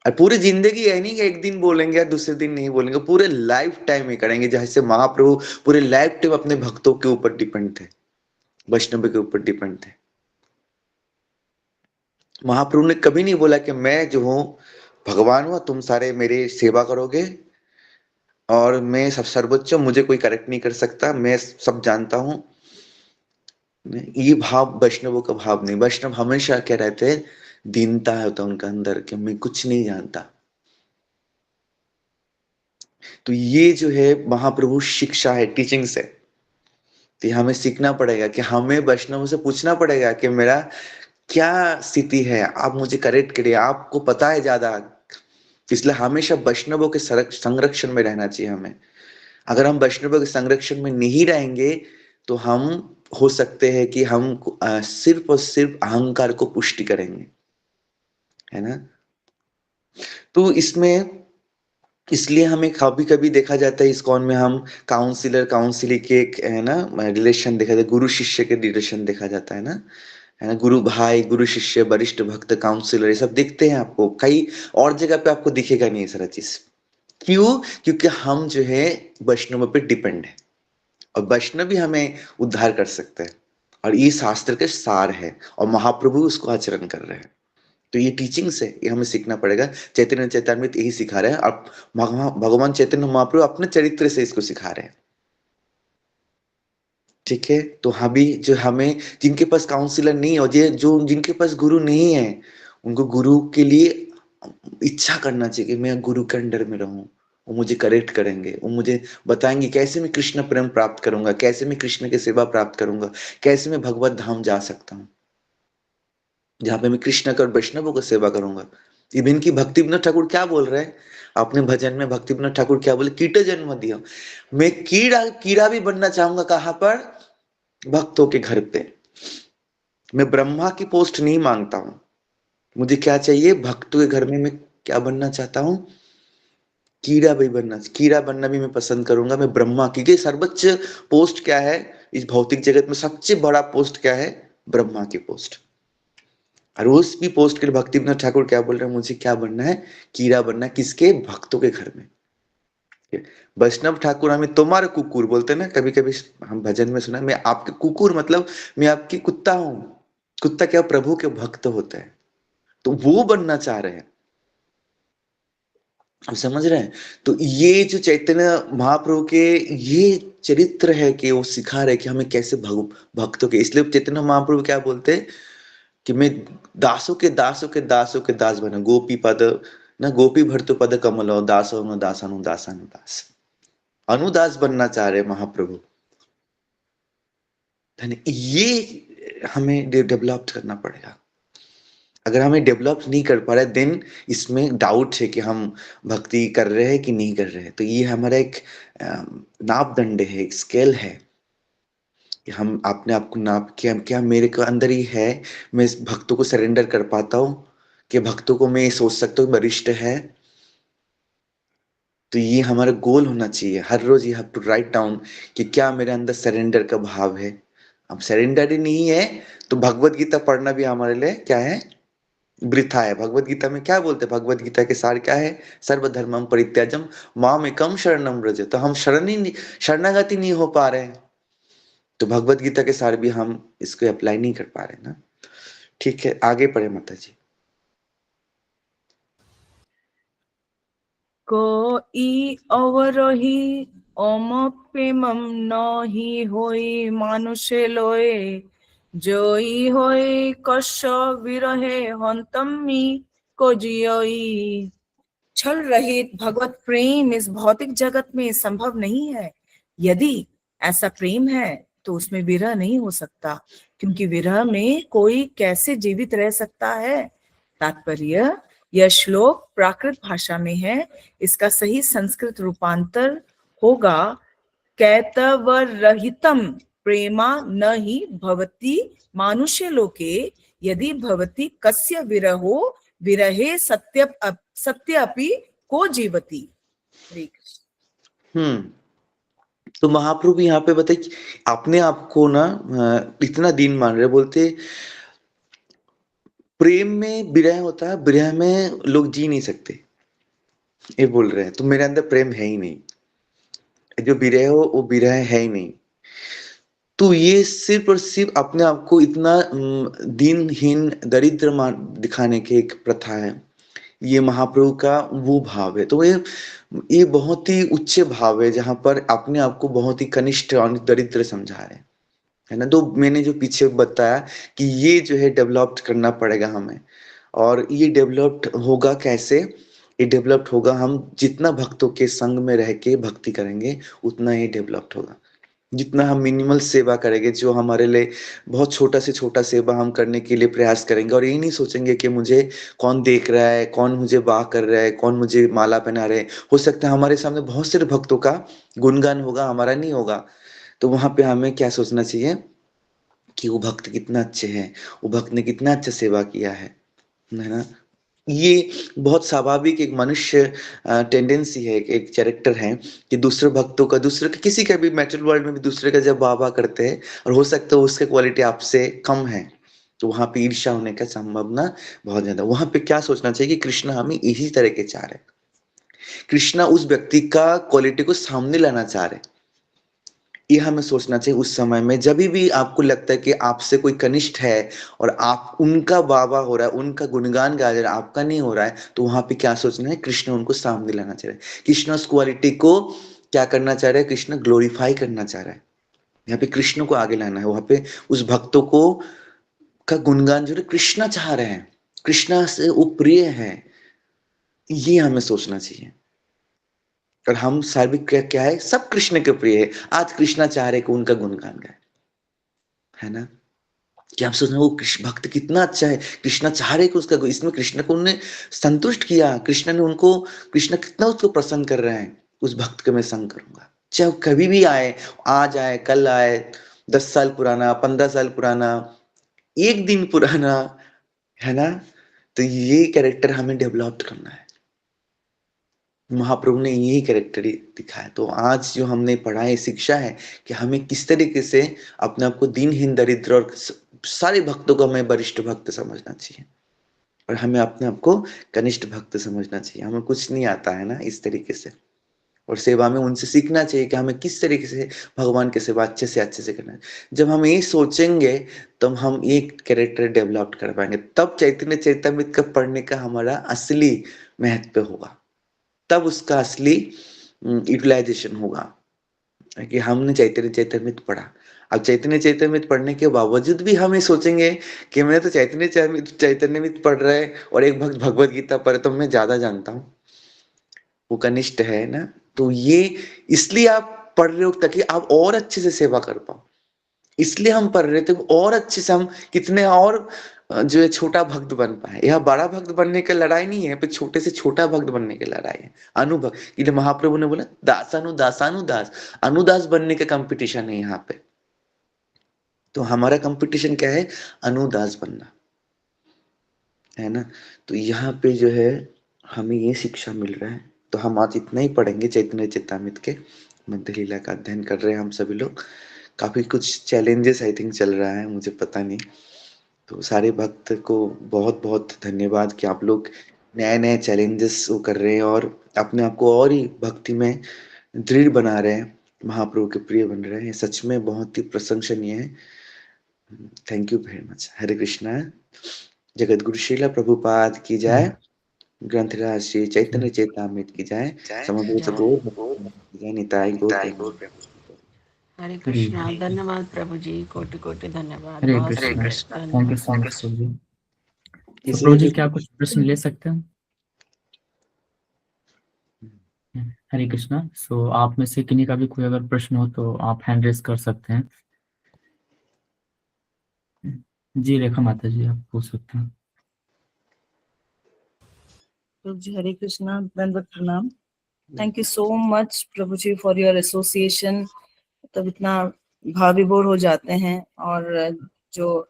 और पूरी जिंदगी है नहीं कि एक दिन बोलेंगे या दूसरे दिन नहीं बोलेंगे, पूरे लाइफ टाइम ही करेंगे। जैसे महाप्रभु पूरे लाइफ टाइम अपने भक्तों के ऊपर डिपेंड थे, वैष्णव के ऊपर डिपेंड थे। महाप्रभु ने कभी नहीं बोला कि मैं जो हूं भगवान हूं, तुम सारे मेरी सेवा करोगे और मैं सब सर्वोच्च हूं, मुझे कोई करेक्ट नहीं कर सकता, मैं सब जानता हूं। ये भाव वैष्णवों का भाव नहीं। वैष्णव हमेशा क्या रहते हैं, दीनता है होता उनका अंदर कि मैं कुछ नहीं जानता। तो ये जो है महाप्रभु शिक्षा है, टीचिंग्स है। तो हमें सीखना पड़ेगा कि हमें वैष्णव से पूछना पड़ेगा कि मेरा क्या स्थिति है, आप मुझे करेक्ट करिए, आपको पता है ज्यादा। इसलिए हमेशा वैष्णवों के संरक्षण में रहना चाहिए हमें। अगर हम वैष्णवों के संरक्षण में नहीं रहेंगे तो हम हो सकते हैं कि हम सिर्फ और सिर्फ अहंकार को पुष्टि करेंगे, है ना। तो इसमें इसलिए हमें कभी कभी देखा जाता है इस्कॉन में हम काउंसिलर काउंसिली के है ना रिलेशन देखा जाता है, गुरु शिष्य के रिलेशन देखा जाता है ना गुरु भाई, गुरु शिष्य, वरिष्ठ भक्त, काउंसिलर, ये सब दिखते हैं आपको। कई और जगह पे आपको दिखेगा नहीं ये सारा चीज। क्यों? क्योंकि हम जो है वैष्णव पे डिपेंड है और वैष्णव भी हमें उद्धार कर सकते हैं और ये शास्त्र के सार है और महाप्रभु उसको आचरण कर रहे हैं। तो ये टीचिंग्स है, ये हमें सीखना पड़ेगा। चैतन्य चैतामृत यही सिखा रहे हैं और भगवान चैतन्य महाप्रभु अपने चरित्र से इसको सिखा रहे हैं। ठीक है, तो अभी जो हमें जिनके पास काउंसिलर नहीं हो, जो जिनके पास गुरु नहीं है, उनको गुरु के लिए इच्छा करना चाहिए कि मैं गुरु के अंडर में रहूं। वो मुझे करेक्ट करेंगे, वो मुझे बताएंगे कैसे मैं कृष्ण प्रेम प्राप्त करूंगा, कैसे मैं कृष्ण की सेवा प्राप्त करूंगा, कैसे मैं भगवत धाम जा सकता हूँ जहां पे मैं कृष्ण का और वैष्णवों को सेवा करूंगा। इवन की भक्ति विनोद ठाकुर क्या बोल रहे हैं अपने भजन में, भक्ति विनोद ठाकुर क्या बोले, कीट जन्म दिया, मैं कीड़ा भी बनना चाहूंगा। कहां पर? भक्तों के घर पे। मैं ब्रह्मा की पोस्ट नहीं मांगता हूं, मुझे क्या चाहिए, भक्तों के घर में मैं क्या बनना चाहता हूं, कीड़ा बनना भी मैं पसंद करूंगा। मैं ब्रह्मा की, क्योंकि सर्वोच्च पोस्ट क्या है इस भौतिक जगत में, सबसे बड़ा पोस्ट क्या है, ब्रह्मा की पोस्ट। और उस भी पोस्ट के लिए भक्ति विनोद ठाकुर क्या बोल रहे हैं, मुझे क्या बनना है, कीड़ा बनना है। किसके? भक्तों के घर में। वैष्णव ठाकुर हमें तुम्हारे कुकुर बोलते हैं ना, कभी कभी हम भजन में सुना, मैं आपके कुकुर मतलब मैं आपकी कुत्ता हूं। कुत्ता क्या? प्रभु के भक्त होते हैं, तो वो बनना चाह रहे हैं। आप समझ रहे हैं? तो ये जो चैतन्य महाप्रभु के ये चरित्र है कि वो सिखा रहे कि हमें कैसे भक्तों के, इसलिए चैतन्य महाप्रभु क्या बोलते हैं कि मैं दासों के दासों के दासों के दास बना, गोपी पद ना, गोपी भर्तु पद कमलो, दासो नो दासानु दासानु दास, अनुदास बनना चाह रहे महाप्रभु। ये हमें डेवलप करना पड़ेगा। अगर हमें डेवलप नहीं कर पा रहे देन इसमें डाउट है कि हम भक्ति कर रहे हैं कि नहीं कर रहे हैं। तो ये हमारा एक नापदंड है, एक स्केल है कि हम अपने आप को नाप के क्या मेरे को अंदर ही है, मैं इस भक्तों को सरेंडर कर पाता हूँ कि भक्तों को मैं सोच सकता हूँ वरिष्ठ है। तो ये हमारा गोल होना चाहिए, हर रोज you have to write down कि क्या मेरे अंदर सरेंडर का भाव है। अब सरेंडर ही नहीं है तो भगवत गीता पढ़ना भी हमारे लिए क्या है, वृथा है। भगवत गीता में क्या बोलते हैं, भगवत गीता के सार क्या है, सर्वधर्मम परित्याजम माम एकम शरणम व्रज। तो हम शरणागति नहीं हो पा रहे हैं, तो भगवत गीता के सार भी हम इसको अप्लाई नहीं कर पा रहे ना। ठीक है, आगे पढ़े माता जी। कोई अवरही ओम प्रेमम नही होई मानुषे लोए, जोई होए कश्य विरहे हंतम्मी को जियोई। छल रहित भगवत प्रेम इस भौतिक जगत में संभव नहीं है। यदि ऐसा प्रेम है तो उसमें विरह नहीं हो सकता, क्योंकि विरह में कोई कैसे जीवित रह सकता है। तात्पर्य, यह श्लोक प्राकृत भाषा में है, इसका सही संस्कृत रूपांतर होगा कैतवरहितम प्रेमा न ही भवति मानुष्य लोके, यदि भवति कस्य विरहो विरहे सत्य अपि को जीवति। तो महाप्रभु यहाँ पे बताए अपने आप को ना इतना दीन मान रहे, बोलते प्रेम में विरह होता है, विरह में लोग जी नहीं सकते, ये बोल रहे हैं। तो मेरे अंदर प्रेम है ही नहीं, जो विरह हो वो विरह है ही नहीं। तो ये सिर्फ और सिर्फ अपने आप को इतना दीनहीन दरिद्र दिखाने की एक प्रथा है। ये महाप्रभु का वो भाव है। तो ये बहुत ही उच्च भाव है जहां पर अपने आप को बहुत ही कनिष्ठ और दरिद्र समझा रहे हैं, है ना। तो मैंने जो पीछे बताया कि ये जो है डेवलप्ड करना पड़ेगा हमें, और ये डेवलप्ड होगा कैसे? ये डेवलप्ड होगा हम जितना भक्तों के संग में रह के भक्ति करेंगे, उतना ही डेवलप्ड होगा। जितना हम मिनिमल सेवा करेंगे, जो हमारे लिए बहुत छोटा से छोटा सेवा हम करने के लिए प्रयास करेंगे, और ये नहीं सोचेंगे कि मुझे कौन देख रहा है, कौन मुझे वाह कर रहा है, कौन मुझे माला पहना रहे। हो सकता है हमारे सामने बहुत सारे भक्तों का गुणगान होगा, हमारा नहीं होगा। तो वहां पे हमें क्या सोचना चाहिए कि वो भक्त कितना अच्छे हैं, वो भक्त ने कितना अच्छा सेवा किया है ना। ये बहुत स्वाभाविक एक मनुष्य टेंडेंसी है, एक कैरेक्टर है कि दूसरे भक्तों का, दूसरे का, किसी का भी मेटेरियल वर्ल्ड में भी दूसरे का जब वाह वाह करते हैं, और हो सकता है उसका क्वालिटी आपसे कम है, तो वहां पे ईर्ष्या होने का संभावना बहुत ज्यादा। वहां पे क्या सोचना चाहिए कि कृष्ण हमें इसी तरह के चाह रहे, कृष्ण उस व्यक्ति का क्वालिटी को सामने लाना चाह रहे। ये हमें सोचना चाहिए उस समय में, जब भी आपको लगता है कि आपसे कोई कनिष्ठ है और आप उनका वाह हो रहा है, उनका गुणगान गा रहे हैं, आपका नहीं हो रहा है, तो वहां पे क्या सोचना है? कृष्ण उनको सामने लाना चाह रहे हैं। कृष्ण उस क्वालिटी को क्या करना चाह रहे हैं? कृष्ण ग्लोरीफाई करना चाह रहा है। यहाँ पे कृष्ण को आगे लाना है, वहां पे उस भक्तों को का गुणगान जो है कृष्ण चाह रहे हैं, कृष्णा से वो प्रिय है, ये हमें सोचना चाहिए। और हम सार्विक क्या है? सब कृष्ण के प्रिय है। आज कृष्णा चाह रहे कि उनका गुणगान गाए, है ना। कि आप सोच रहे हो वो कृष्ण भक्त कितना अच्छा है, कृष्णा चाह रहे कि उसका, इसमें कृष्ण को उन्होंने संतुष्ट किया, कृष्ण ने उनको, कृष्ण कितना उसको प्रसन्न कर रहे हैं, उस भक्त का मैं संग करूंगा, चाहे वो कभी भी आए, आज आए, कल आए, 10 साल पुराना, 15 साल पुराना, एक दिन पुराना, है ना। तो ये कैरेक्टर हमें डेवलप करना है। महाप्रभु ने यही कैरेक्टर दिखाया। तो आज जो हमने पढ़ा है शिक्षा है कि हमें किस तरीके से अपने आप को दीनहीन दरिद्र और सारे भक्तों को हमें वरिष्ठ भक्त समझना चाहिए, और हमें अपने आप को कनिष्ठ भक्त समझना चाहिए। हमें कुछ नहीं आता है ना इस तरीके से, और सेवा में उनसे सीखना चाहिए कि हमें किस तरीके से भगवान की सेवा अच्छे से करना है। जब हम ये सोचेंगे तब हम एक कैरेक्टर डेवलप कर पाएंगे, तब चैतन्य चैतामृत का पढ़ने का हमारा असली महत्व होगा, तब उसका असली यूटिलाइजेशन होगा कि हमने चैतन्य चैतामृत पढ़ा। अब चैतन्य चैतामृत पढ़ने के बावजूद भी हम ये सोचेंगे कि मैं तो चैतन्यमृत पढ़ रहा है और एक भक्त भगवत गीता पढ़े तो मैं ज्यादा जानता हूँ, वो कनिष्ठ है ना। तो ये इसलिए आप पढ़ रहे हो ताकि आप और अच्छे से सेवा कर पाओ, इसलिए हम पढ़ रहे थे और अच्छे से हम कितने और जो है छोटा भक्त बन पाए। यह बड़ा भक्त बनने की लड़ाई नहीं है, पे छोटे से छोटा भक्त बनने की लड़ाई है। अनुभक्त, इसलिए महाप्रभु ने बोला दासानुदास, अनुदास बनने का कंपटीशन है यहाँ पे। तो हमारा कंपटीशन क्या है? अनुदास बनना, है ना। तो यहाँ पे जो है हमें ये शिक्षा मिल रहा है। तो हम आज इतना ही पढ़ेंगे चैतन्य चैतामृत के मध्य लीला का अध्ययन कर रहे हैं हम सभी लोग। काफी कुछ चैलेंजेस आई थिंक चल रहा है, मुझे पता नहीं। तो सारे भक्त को बहुत बहुत धन्यवाद कि आप लोग नए नए चैलेंजेस वो कर रहे हैं और अपने आप को और ही भक्ति में दृढ़ बना रहे हैं, महाप्रभु के प्रिय बन रहे हैं। सच में बहुत ही प्रशंसनीय है। Thank you very much. Hare Krishna. जगत गुरु श्रीला प्रभुपाद की जय। ग्रंथराज श्री चैतन्य चैतामृत की जय। समवेत गौर भक्त की जय। निताई गौर प्रेम। हरे कृष्णा। धन्यवाद प्रभु जी, कोटि कोटि धन्यवाद। हरे बहुत Krishna. Thank you so much प्रभु जी। तो इसे प्रभु जी क्या कुछ प्रश्न ले सकते हैं? हरे कृष्णा। सो आप में से किन्हीं का भी कोई अगर प्रश्न हो तो आप हैंड रेज कर सकते हैं। जी रेखा माता जी, आप पूछ सकते हैं। प्रभु जी हरे कृष्णा, दंडवत प्रणाम। थैंक यू सो मच प्रभु जी फॉर योर एसोसिएशन। तब इतना भाव विभोर हो जाते हैं, और जो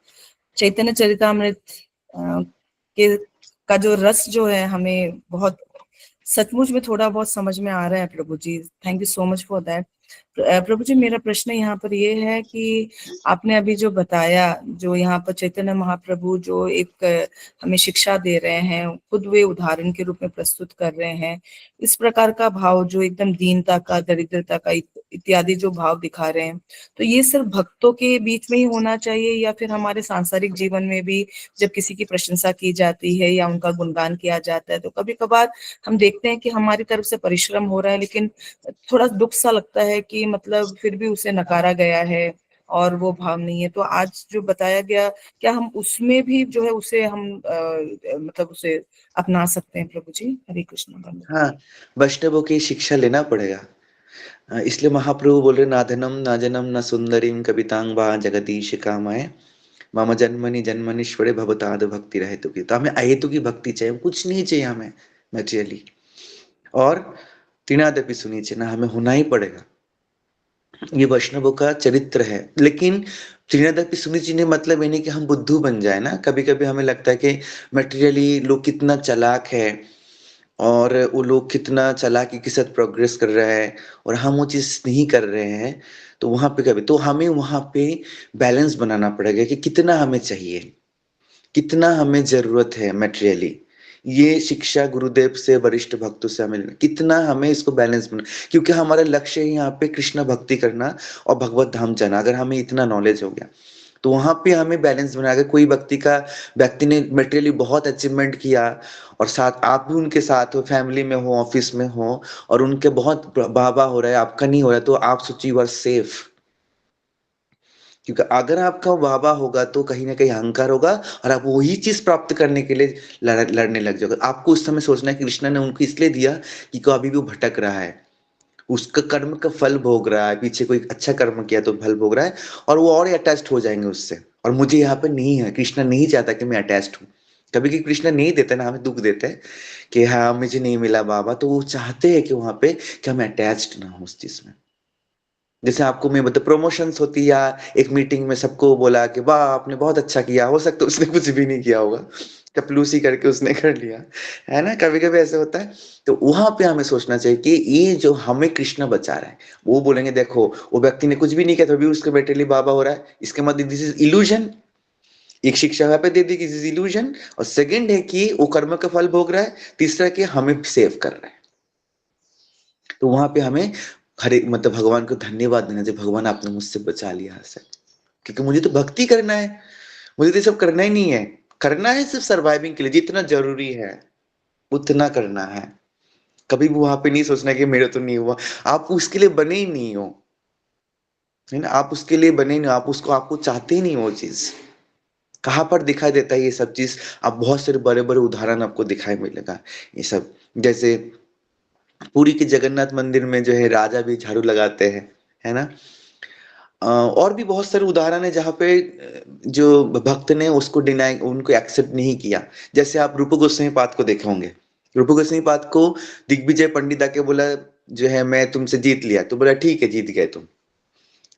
चैतन्य चरितामृत के का जो रस जो है हमें बहुत सचमुच में थोड़ा बहुत समझ में आ रहा है प्रभु जी। Thank you so much for that. प्रभु जी, मेरा प्रश्न यहाँ पर ये है कि आपने अभी जो बताया, जो यहाँ पर चैतन्य महाप्रभु जो एक हमें शिक्षा दे रहे हैं, खुद वे उदाहरण के रूप में प्रस्तुत कर रहे हैं, इस प्रकार का भाव जो एकदम दीनता का, दरिद्रता का इत्यादि जो भाव दिखा रहे हैं, तो ये सिर्फ भक्तों के बीच में ही होना चाहिए या फिर हमारे सांसारिक जीवन में भी जब किसी की प्रशंसा की जाती है या उनका गुणगान किया जाता है तो कभी कभार हम देखते हैं कि हमारी तरफ से परिश्रम हो रहा है, लेकिन थोड़ा दुख सा लगता है कि मतलब फिर भी उसे नकारा गया है और वो भाव नहीं है। तो आज जो बताया गया, क्या हम उसमें भी जो है उसे हम मतलब उसे अपना सकते हैं? प्रभु जी, हरे कृष्ण। हाँ, वैष्णवों की शिक्षा लेना पड़ेगा। इसलिए महाप्रभु बोल रहे, नाधनम न जनम न सुंदरीम कवितांग वा जगदीश कामाय मम जन्मनि जन्मनीश्वरे भवताद भक्ति रहे तो की। तो हमें अहेतु की भक्ति चाहिए, कुछ नहीं चाहिए हमें मैटेरियली, और तीनादपि सुनी चाहिए ना, हमें होना ही पड़ेगा। ये वैष्णवों का चरित्र है। लेकिन त्रिनादपि सुनी चाहिए मतलब ये नहीं कि हम बुद्धू बन जाए ना। कभी कभी हमें लगता है कि मैटेरियली लोग कितना चालाक है और वो लोग कितना चालाकी के साथ प्रोग्रेस कर रहा है और हम वो चीज नहीं कर रहे हैं, तो वहां पे कभी तो हमें वहां पे बैलेंस बनाना पड़ेगा कि कितना हमें चाहिए, कितना हमें जरूरत है मैटेरियली। ये शिक्षा गुरुदेव से, वरिष्ठ भक्तों से हमें कितना हमें इसको बैलेंस बना, क्योंकि हमारा लक्ष्य है यहाँ पे कृष्ण भक्ति करना और भगवत धाम जाना। अगर हमें इतना नॉलेज हो गया तो वहां पे हमें बैलेंस बना। अगर कोई व्यक्ति ने मटेरियली बहुत अचीवमेंट किया और साथ आप भी उनके साथ हो, फैमिली में हो, ऑफिस में हो, और उनके बहुत वाहवाह हो रहा है, आपका नहीं हो रहा है, तो आप सोचिए यू आर सेफ। क्योंकि अगर आपका वाहवाह होगा तो कहीं ना कहीं अहंकार होगा और आप वही चीज प्राप्त करने के लिए लड़ने लग जाओगे। आपको उस समय सोचना है कि कृष्ण ने उनको इसलिए दिया कि अभी भी वो भटक रहा है, उसका कर्म का फल भोग रहा है, पीछे कोई अच्छा कर्म किया तो फल भोग रहा है, और वो और अटैच्ड हो जाएंगे उससे। और मुझे यहाँ पे नहीं है, कृष्ण नहीं चाहता कि मैं अटैच्ड हूँ। कभी कि कृष्ण नहीं देते ना, हमें दुख देते हैं कि हाँ मुझे नहीं मिला बाबा, तो वो चाहते हैं कि वहां पे कि हम अटैच्ड ना हो उस चीज में। जैसे आपको मैं बता, प्रमोशंस होती या एक मीटिंग में सबको बोला कि वाह आपने बहुत अच्छा किया, हो सकता है उसने कुछ भी नहीं किया होगा, चपलूसी करके उसने कर लिया, है ना, कभी कभी ऐसे होता है। तो वहां पे हमें सोचना चाहिए कि ये जो हमें कृष्ण बचा रहा है, वो बोलेंगे देखो वो व्यक्ति ने कुछ भी नहीं किया तो भी उसके बेटे लिए बाबा हो रहा है, इसके मतलब दिस इज इल्यूजन। एक शिक्षा यहाँ पे दे दी कि दिस इज इल्यूजन, और सेकंड है कि वो कर्म का फल भोग रहा है, तीसरा कि हमें सेव कर रहा है। तो वहां पे हमें हरे मतलब भगवान को धन्यवाद देना चाहिए, भगवान आपने मुझसे बचा लिया से, क्योंकि मुझे तो भक्ति करना है, मुझे तो सब करना ही नहीं है। करना है सिर्फ सर्वाइविंग के लिए, जितना जरूरी है उतना करना है। कभी भी वहां पे नहीं सोचना कि मेरा तो नहीं हुआ, आप उसके लिए बने ही नहीं हो, है ना, आप उसके लिए बने नहीं हो, आप उसको आपको चाहते ही नहीं हो। वो चीज कहाँ पर दिखाई देता है ये सब चीज? आप बहुत सारे बड़े बड़े उदाहरण आपको दिखाई मिलेगा ये सब। जैसे पुरी के जगन्नाथ मंदिर में जो है राजा भी झाड़ू लगाते हैं, है ना। और भी बहुत सारे उदाहरण है जहाँ पे जो भक्त ने उसको डिनाई, उनको एक्सेप्ट नहीं किया। जैसे आप रूप गोस्वामी पाद को देखे होंगे। रूप गोस्वामी पाद को दिग्विजय पंडित आके बोला जो है मैं तुमसे जीत लिया, तो बोला ठीक है जीत गए तुम।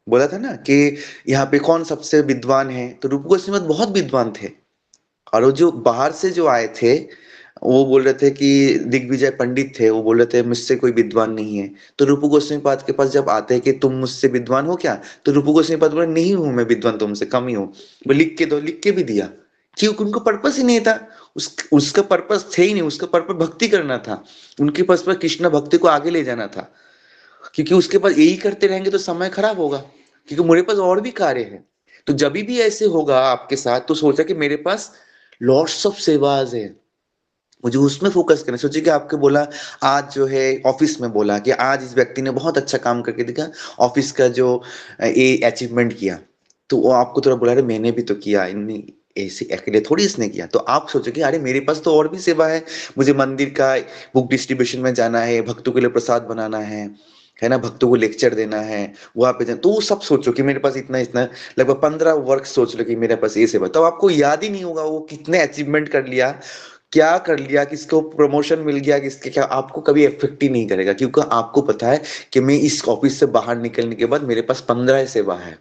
बोला था ना कि यहाँ पे कौन सबसे विद्वान है, तो रूप गोस्वामी पाद बहुत विद्वान थे, और वो जो बाहर से जो आए थे वो बोल रहे थे कि दिग्विजय पंडित थे, वो बोल रहे थे मुझसे कोई विद्वान नहीं है। तो रूप गोस्वामी पाद के पास जब आते हैं कि तुम मुझसे विद्वान हो क्या, तो रूप गोस्वामी पाद बोले नहीं हूं मैं विद्वान, तुमसे कम ही हूं, वो लिख के दो, लिख के भी दिया। क्योंकि उनको पर्पस ही नहीं था, उसका पर्पस थे ही नहीं, उसका पर्पस भक्ति करना था, उनके पास पर कृष्ण भक्ति को आगे ले जाना था। क्योंकि उसके पास यही करते रहेंगे तो समय खराब होगा, क्योंकि मेरे पास और भी कार्य है। तो जब भी ऐसे होगा आपके साथ तो सोचा कि मेरे पास लॉट्स ऑफ सेवाज है, मुझे उसमें फोकस करना। सोचिए कि आपके बोला आज जो है ऑफिस में बोला कि आज इस व्यक्ति ने बहुत अच्छा काम करके दिखा, ऑफिस का जो ये अचीवमेंट किया, तो वो आपको थोड़ा बोला अरे मैंने भी तो किया, इनने ऐसे अकेले थोड़ी इसने किया। तो आप सोचो कि अरे मेरे पास तो और भी सेवा है, मुझे मंदिर का बुक डिस्ट्रीब्यूशन में जाना है, भक्तों के लिए प्रसाद बनाना है ना, भक्तों को लेक्चर देना है, वहां पे जाना। तो वो सब सोचो कि मेरे पास इतना इतना लगभग 15 वर्क सोच लो कि मेरे पास ये सेवा। तो आपको याद ही नहीं होगा वो कितने अचीवमेंट कर लिया, क्या कर लिया, किसको प्रमोशन मिल गया, किसके क्या, आपको कभी इफेक्ट ही नहीं करेगा, क्योंकि आपको पता है कि मैं इस ऑफिस से बाहर निकलने के बाद मेरे पास 15 सेवा है।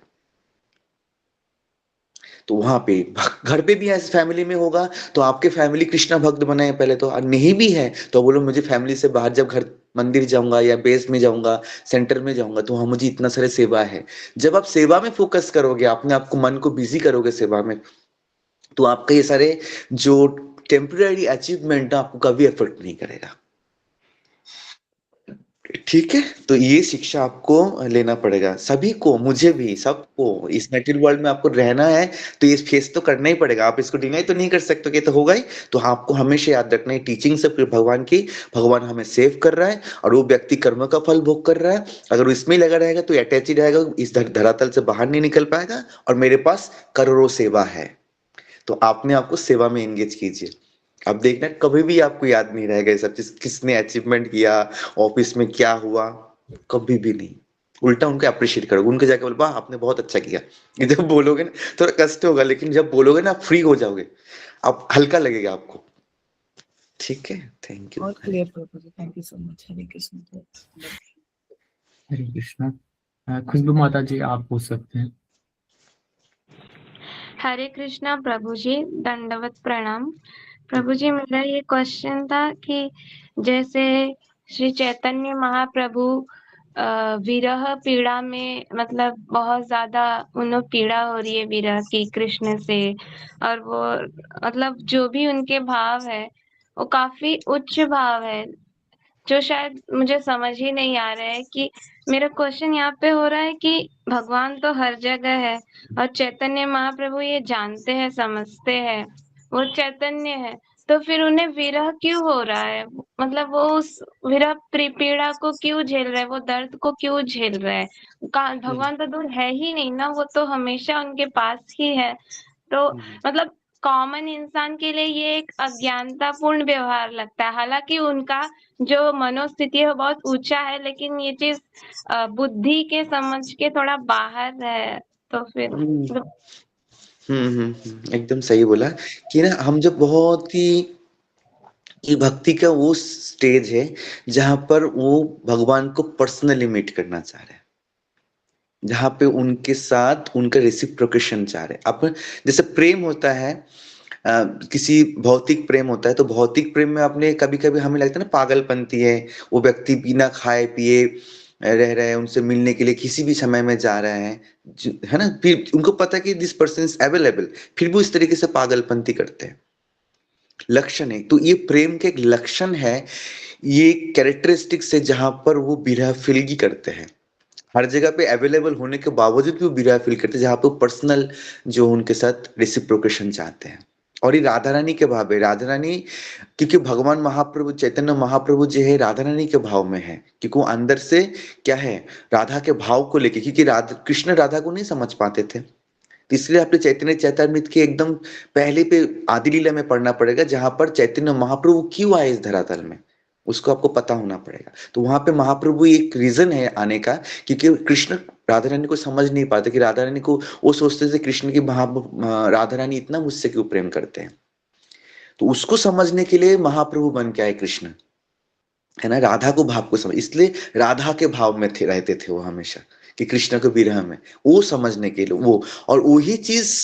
तो वहां पे घर पे भी ऐसे फैमिली में होगा तो आपके फैमिली कृष्णा भक्त बनाए पहले तो, और नहीं भी है तो बोलो मुझे फैमिली से बाहर, जब घर मंदिर जाऊंगा या बेस में जाऊंगा, सेंटर में जाऊंगा, तो वहां मुझे इतना सारे सेवा है। जब आप सेवा में फोकस करोगे, अपने आप को मन को बिजी करोगे सेवा में, तो आपका ये सारे जो टेम्पररी अचीवमेंट ना आपको कभी इफेक्ट नहीं करेगा। ठीक है, तो ये शिक्षा आपको लेना पड़ेगा, सभी को, मुझे भी, सबको। इस मटेरियल वर्ल्ड में आपको रहना है तो ये फेस तो करना ही पड़ेगा, आप इसको डिनाई तो नहीं कर सकते कि तो होगा ही। तो आपको हमेशा याद रखना है टीचिंग से भगवान की, भगवान हमें सेव कर रहा है और वो व्यक्ति कर्म का फल भोग कर रहा है। अगर वो इसमें लगा रहेगा तो अटैच ही रहेगा, इस धरातल से बाहर नहीं निकल पाएगा। और मेरे पास करोड़ों सेवा है, तो आपने आपको सेवा में एंगेज कीजिए। अब देखना कभी भी आपको याद नहीं रहेगा ये सब चीज, किसने अचीवमेंट किया, ऑफिस में क्या हुआ, कभी भी नहीं। उल्टा उनको अप्रिशिएट करोगे, उनको जाके बोलो वाह आपने बहुत अच्छा किया। ये जब बोलोगे ना थोड़ा कष्ट होगा, लेकिन जब बोलोगे ना आप फ्री हो जाओगे, आप हल्का लगेगा आपको। ठीक है, थैंक यू। और क्लियर प्रभु जी, thank you so much. Hare Krishna. Hare Krishna. Khushboo माता जी आप पूछ सकते हैं। हरे कृष्णा प्रभु जी, दंडवत प्रणाम। प्रभु जी मेरा ये क्वेश्चन था कि जैसे श्री चैतन्य महाप्रभु विरह पीड़ा में, मतलब बहुत ज्यादा उन्हें पीड़ा हो रही है विरह की कृष्ण से, और वो मतलब जो भी उनके भाव है वो काफी उच्च भाव है, जो शायद मुझे समझ ही नहीं आ रहा है। कि मेरा क्वेश्चन यहाँ पे हो रहा है कि भगवान तो हर जगह है और चैतन्य महाप्रभु ये जानते हैं, समझते हैं, वो चैतन्य है, तो फिर उन्हें विरह क्यों हो रहा है? मतलब वो उस विरह पीड़ा को क्यों झेल रहे हैं, वो दर्द को क्यों झेल रहे हैं? भगवान तो दूर है ही नहीं ना, वो तो हमेशा उनके पास ही है। तो मतलब कॉमन इंसान के लिए ये एक अज्ञानतापूर्ण व्यवहार लगता है। हालांकि उनका जो मनोस्थिति है बहुत ऊंचा है, लेकिन ये चीज बुद्धि के समझ के थोड़ा बाहर है। तो फिर मतलब एकदम सही बोला कि ना, हम जब बहुत ही, ये भक्ति का वो स्टेज है जहां पर वो भगवान को पर्सनली मीट करना चाह रहे हैं, जहां पे उनके साथ उनका रेसिप्रोकेशन चाह रहे हैं। आप जैसे प्रेम होता है, किसी भौतिक प्रेम होता है, तो भौतिक प्रेम में अपने कभी कभी हमें लगता है ना पागलपंती है, वो व्यक्ति बिना खाए पिए रह रहे हैं, उनसे मिलने के लिए किसी भी समय में जा रहे हैं, है ना, फिर उनको पता है कि दिस पर्सन इज अवेलेबल, फिर भी इस तरीके से पागलपंती करते हैं। लक्षण है, तो ये प्रेम के एक लक्षण है, ये कैरेक्टरिस्टिक्स है जहां पर वो विरह फील करते हैं। हर जगह पे अवेलेबल होने के बावजूद भी वो विरह फील करते हैं, जहां पे पर्सनल जो उनके साथ रेसिप्रोकेशन चाहते हैं। और ये राधा रानी के भाव है, राधा रानी, क्योंकि भगवान महाप्रभु चैतन्य महाप्रभु जो है राधा रानी के भाव में है, क्योंकि वो अंदर से क्या है, राधा के भाव को लेके, क्योंकि राधा कृष्ण राधा को नहीं समझ पाते थे, तो इसलिए आपने चैतन्य चैतामृत के एकदम पहले पे आदि लीला में पढ़ना पड़ेगा, जहां पर चैतन्य महाप्रभु क्यों आए इस धरातल में, उसको आपको पता होना पड़ेगा। तो वहां पे महाप्रभु एक रीजन है आने का, क्योंकि कृष्ण राधा रानी को समझ नहीं पाते, कि राधा रानी को वो सोचते थे कृष्ण की राधा रानी इतना मुझसे क्यों प्रेम करते हैं। तो उसको समझने के लिए महाप्रभु बन के आए कृष्ण, है ना, राधा को भाव को समझ, इसलिए राधा के भाव में थे, रहते थे वो हमेशा, कि कृष्ण के विरह में वो समझने के लिए वो, और वही चीज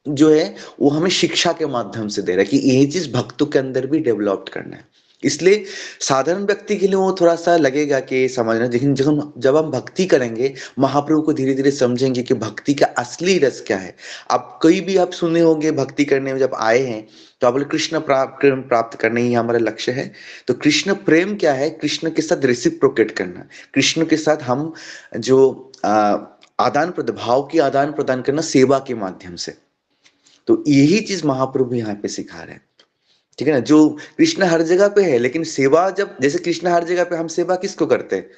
जो है वो हमें शिक्षा के माध्यम से दे रहा है, कि यही चीज भक्तों के अंदर भी डेवलप करना है। इसलिए साधारण व्यक्ति के लिए वो थोड़ा सा लगेगा कि समझना, लेकिन जब हम भक्ति करेंगे, महाप्रभु को धीरे धीरे समझेंगे कि भक्ति का असली रस क्या है। अब कई भी आप सुने होंगे भक्ति करने में जब आए हैं, तो आप बोले कृष्ण प्राप्त करने ही हमारा लक्ष्य है। तो कृष्ण प्रेम क्या है, कृष्ण के साथ रेसिप्रोकेट करना, कृष्ण के साथ हम जो आदान भाव की आदान प्रदान करना सेवा के माध्यम से। तो यही चीज महाप्रभु यहाँ पे सिखा रहे हैं, ठीक है ना। जो कृष्ण हर जगह पे है, लेकिन सेवा जब, जैसे कृष्ण हर जगह पे, हम सेवा किसको करते हैं,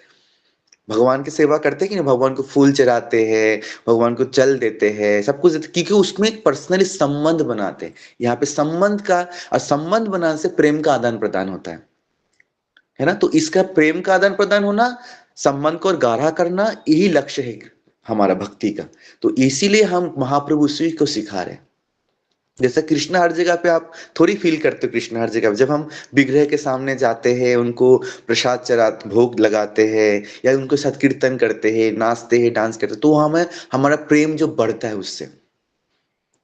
भगवान की सेवा करते हैं कि नहीं, भगवान को फूल चढ़ाते हैं, भगवान को जल देते हैं, सब कुछ देते, क्योंकि उसमें एक पर्सनली संबंध बनाते हैं। यहाँ पे संबंध का, और संबंध बनाने से प्रेम का आदान प्रदान होता है ना। तो इसका प्रेम का आदान प्रदान होना, संबंध को और गाढ़ा करना, यही लक्ष्य है हमारा भक्ति का। तो इसीलिए हम महाप्रभु उसी को सिखा रहे हैं। जैसे कृष्ण हर जगह पे आप थोड़ी फील करते हो, कृष्ण हर जगह पे जब हम विग्रह के सामने जाते हैं, उनको प्रसाद चढ़ा भोग लगाते हैं, या उनके साथ कीर्तन करते हैं, नाचते हैं, डांस करते हैं, तो हमें हमारा प्रेम जो बढ़ता है उससे,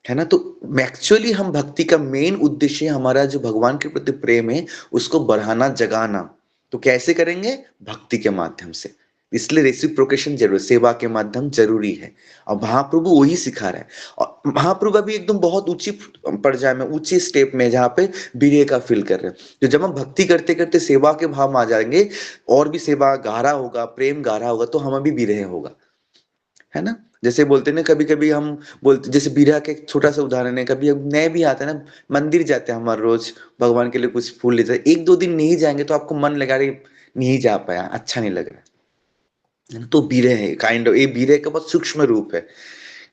है ना। तो एक्चुअली हम भक्ति का मेन उद्देश्य हमारा जो भगवान के प्रति प्रेम है उसको बढ़ाना, जगाना। तो कैसे करेंगे? भक्ति के माध्यम से। इसलिए रेसिप्रोकेशन जरूर, सेवा के माध्यम जरूरी है, और महाप्रभु वही सिखा रहे हैं। और महाप्रभु अभी एकदम बहुत ऊंची पर्याय में, ऊंची स्टेप में, जहाँ पे विरह का फील कर रहे हैं। तो जब हम भक्ति करते करते सेवा के भाव में आ जाएंगे, और भी सेवा गहरा होगा, प्रेम गहरा होगा, तो हमें भी विरह होगा, है ना। जैसे बोलते हैं ना, कभी कभी हम बोलते, जैसे विरह का एक छोटा सा उदाहरण है, कभी हम नए भी आते हैं ना, मंदिर जाते हैं हमारे, रोज भगवान के लिए कुछ फूल लेते हैं, 1-2 दिन नहीं जाएंगे तो आपको मन लगा रही नहीं जा पाया, अच्छा नहीं लग रहा। तो विरह है, काइंड ऑफ, ये विरह का बहुत सूक्ष्म रूप है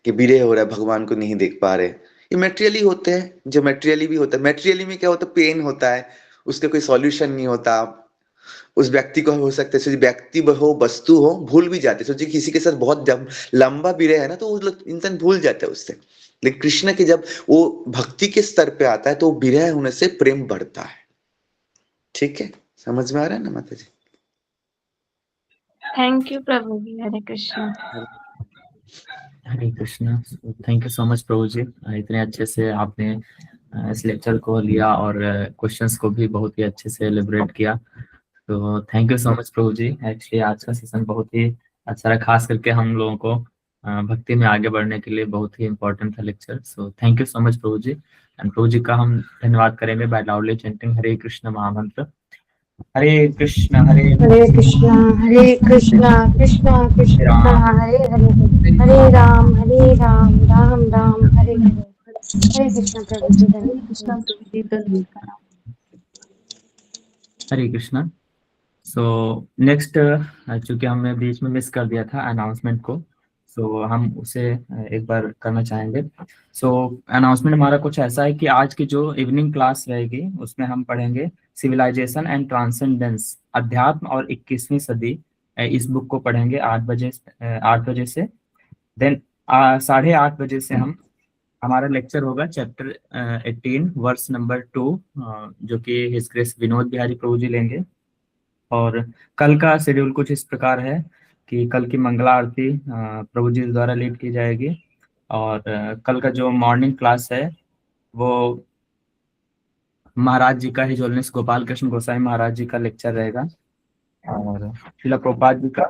कि विरह हो रहा है, भगवान को नहीं देख पा रहे। ये मेटेरियली होते हैं, जो मेटेरियली भी होता है। मेटेरियली में क्या होता है? पेन होता है, उसका कोई सॉल्यूशन नहीं होता। उस व्यक्ति को हो सकता है, व्यक्ति हो, वस्तु हो, भूल भी जाते। सोचिए किसी के साथ बहुत जब लंबा विरह है ना, तो वो इंसान भूल जाता है उससे। लेकिन कृष्ण के जब वो भक्ति के स्तर पे आता है, तो विरह होने से प्रेम बढ़ता है। ठीक है, समझ में आ रहा है ना माता जी? थैंक यू प्रभु जी। Hare Krishna. Hare Krishna. Thank you so much प्रभु जी, इतने अच्छे से आपने इस लेक्चर को लिया और क्वेश्चंस को भी बहुत ही अच्छे से एलिब्रेट किया। तो थैंक यू सो मच प्रभु जी। एक्चुअली आज का सेशन बहुत ही अच्छा रहा, खास करके हम लोगों को भक्ति में आगे बढ़ने के लिए बहुत ही इम्पोर्टेंट था lecture. So thank you so much प्रभु जी। एंड प्रभु जी का हम धन्यवाद करेंगे by loudly chanting Hare Krishna महामंत्र। हरे कृष्ण हरे कृष्णा हरे कृष्णा कृष्णा कृष्णा हरे हरे, हरे राम राम राम हरे हरे। हरे कृष्णा प्रभु जी, हरे कृष्णा प्रभु जी, धन्यवाद। हरे कृष्णा। सो नेक्स्ट, चूंकि हमने बीच में मिस कर दिया था अनाउंसमेंट को, सो हम उसे एक बार करना चाहेंगे। सो अनाउंसमेंट हमारा कुछ ऐसा है कि आज की जो इवनिंग क्लास रहेगी उसमें हम पढ़ेंगे सिविलाइजेशन एंड ट्रांसेंडेंस, अध्यात्म और 21वीं सदी। इस बुक को पढ़ेंगे 8 बजे से। देन 8:30 बजे से हमारा लेक्चर होगा चैप्टर 18 वर्स नंबर 2, जो कि हिज ग्रेस विनोद बिहारी प्रभु जी लेंगे। और कल का शेड्यूल कुछ इस प्रकार है कि कल की मंगला आरती प्रभु जी द्वारा लीड की जाएगी, और कल का जो मॉर्निंग क्लास है वो महाराज जी का, हिज होलीनेस गोपाल कृष्ण गोसाई महाराज जी का लेक्चर रहेगा। और श्रील प्रभुपाद जी का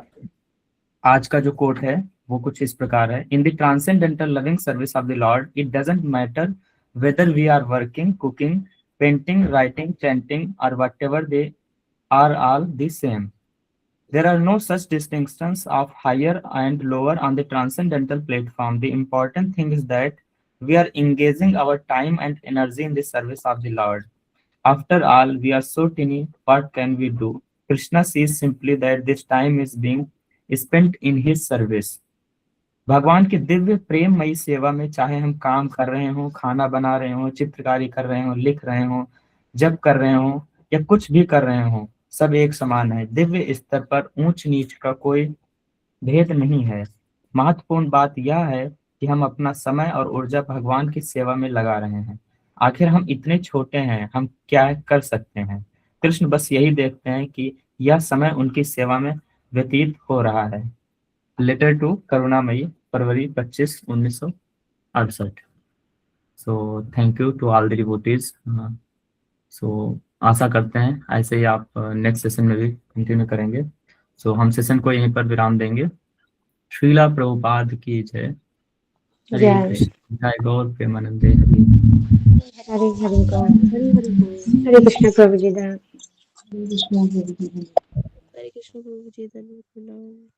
आज का जो कोट है वो कुछ इस प्रकार है: in the transcendental loving service of the lord it doesn't matter whether we are working, cooking, painting, writing, chanting और whatever they are all the same. There are no such distinctions of higher and lower on the transcendental platform. The important thing is that we are engaging our time and energy in the service of the Lord. After all, we are so tiny, what can we do? Krishna sees simply that this time is being spent in his service. भगवान की दिव्य प्रेममयी सेवा में, चाहे हम काम कर रहे हों, खाना बना रहे हों, चित्रकारी कर रहे हों, लिख रहे हों, जप कर रहे हों या कुछ भी कर रहे हों, सब एक समान है। दिव्य स्तर पर ऊंच नीच का कोई भेद नहीं है। महत्वपूर्ण बात यह है कि हम अपना समय और ऊर्जा भगवान की सेवा में लगा रहे हैं। आखिर हम इतने छोटे हैं, हम क्या कर सकते हैं? कृष्ण बस यही देखते हैं कि यह समय उनकी सेवा में व्यतीत हो रहा है। Letter to Karunamayi, February 25, 1968। So thank you to all the devotees. So आशा करते हैं ऐसे ही आप नेक्स्ट सेशन में भी कंटिन्यू करेंगे। सो हम सेशन को यहीं पर विराम देंगे। श्रीला प्रभुपाद की जय। हरे जय। कृष्ण, जय गौर प्रेमानंदे। हरे हरे हरे कृष्ण प्रभु जी, हरे कृष्णा प्रभु जी, हरे कृष्ण प्रभु जी, धन्यवाद।